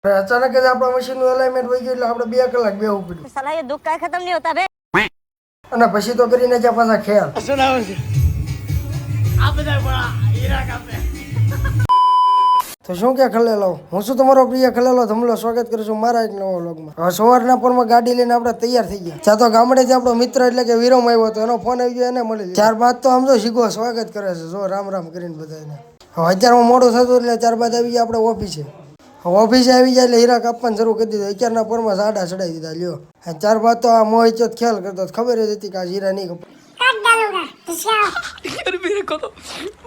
अचानक જ આપણા મશીનનું અલાઇનમેન્ટ વહી ગયું એટલે આપણે 2 કલાક બેહવું પડ્યું. साला ये दुख का खत्म नहीं होता बे। અને પછી તો કરીને જ્યાં પાછા ખેલ સુનાવે છે આ બધા બડા હીરા કાપે. તો શું કે ખલેલો, હું શું તમારો પ્રિય ખલેલો ધમલો સ્વાગત કરું છું મારા એક નવા વ્લોગમાં. હવે સવારના પોરમાં ગાડી લઈને આપણે તૈયાર થઈ ગયા. ત્યાં તો ગામડેથી આપણો મિત્ર એટલે કે વિરમ આવ્યો હતો, એનો ફોન આવી ગયો, એને મળી લીધો. ત્યારબાદ તો આમ તો શીખો સ્વાગત કરે છે, જો રામ રામ કરીને બધાને. હવે અત્યારમાં મોડું થતું એટલે ત્યારબાદ આવી ગયા આપણે ઓફિસે. ઓફિસે આવી જાય એટલે હીરા કાપવાનું શરૂ કરી દીધું. અત્યારના પોરમાં સાડા ચડાવી દીધા લ્યો. ત્યારબાદ તો આ મોહિત ખ્યાલ કરતો, ખબર જ હતી કે આ હીરા નહીં કપાય.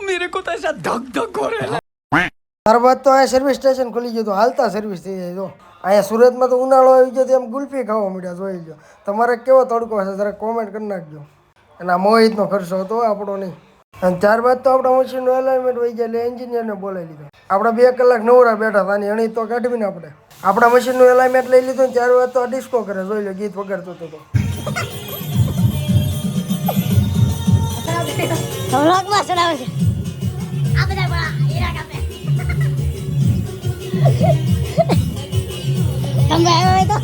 मेरे को तो ऐसा धक धक हो रहा है. ત્યારબાદ તો અહીંયા સર્વિસ સ્ટેશન ખુલી ગયું, તો હાલતા સર્વિસ થઈ જાય. તો અહીંયા સુરતમાં તો ઉનાળો આવી ગયો, તો એમ ગુલ્ફી ખાવા મળ્યા જોઈ લો. તમારે કેવો તડકો હશે જરા કોમેન્ટ કરી નાખજો. અને આ મોહિતનો ખર્ચો હતો, આપણો નહીં. અને ત્યારબાદ તો આપણા મશીનનું અલાઇનમેન્ટ વહી ગયા એટલે એન્જિનિયરને બોલાવી લીધો. આપણે 2 કલાક નવરા બેઠા હતા, એની તો કાઢવી ને આપણે. આપણા મશીનનું અલાઇનમેન્ટ લઈ લીધું ને ત્યારબાદ તો ડિસ્કો કરે, જોઈ લો ગીત વગાડતો હતો. व्लॉग में सुनावे છે આ બધા બડા હીરા કાપે. તમે આવ્યો તો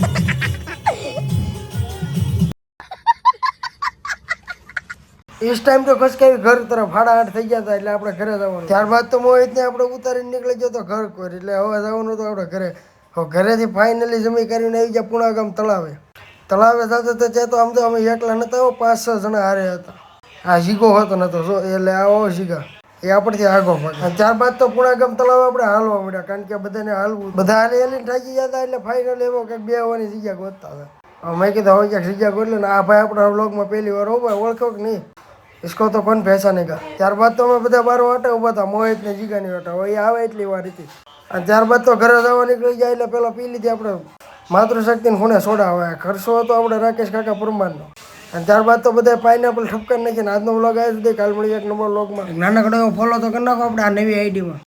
इस टाइम तो खसकाવી ઘર તરફ 8:30 થઈ ગયા હતા એટલે આપણે ઘરે જવાનું. ત્યારબાદ તો મોહિતને આપણે ઉતારીને નીકળી ગયો તો ઘર કોઈ એટલે હવે જવાનું તો આપણે ઘરે. હવે ઘરેથી ફાઇનલી જમી કરીને આવી ગયા પુણાગામ તળાવે. તળાવે સાથે તો ત્યાં તો આમ તો અમે એકલા નતા, 5-6 જણા હારે હતા. આ જીગો હતો નતો જો એટલે આવો જીગા એ આપણથી આગો ભાગ. અને ત્યારબાદ તો પુણાગામ તળાવે આપણે હાલવા મળ્યા, કારણ કે બધાને હાલવું, બધા હાલી હાલીને થાકી ગયા હતા એટલે ફાઇનલ એવો કંઈક બેહવાની જગ્યા ગોતતા હતા. મેં કીધું હવે ક્યાંક જગ્યા ગોતલે ને આ ભાઈ આપણા વ્લોગમાં પહેલી વાર હો ભાઈ ઓળખો કે નહીં, इसको तो कौन पहचानेगा. ત્યારબાદ તો અમે બધા બાર વાટે ઉભા હતા, મોહિત ને જીગાની વાટા. હવે આવે એટલી વાર હતી. અને ત્યારબાદ તો ઘરે જવા નીકળી જાય એટલે પેલા પી લીધી આપણે માતૃશક્તિને ખૂણે સોડા. હવે ખર્ચો હતો આપણે રાકેશ કાકા પરમારનો. અને ત્યારબાદ તો બધા પાઇનેપલ ઠપકાર નાખીને આજનો વ્લોગ આવ્યો સુધી. કાલ મળીએ એક નવો વ્લોગમાં. નાનકડો એવો ફોલો તો કરી નાખો આપણે આ નવી આઈડીમાં.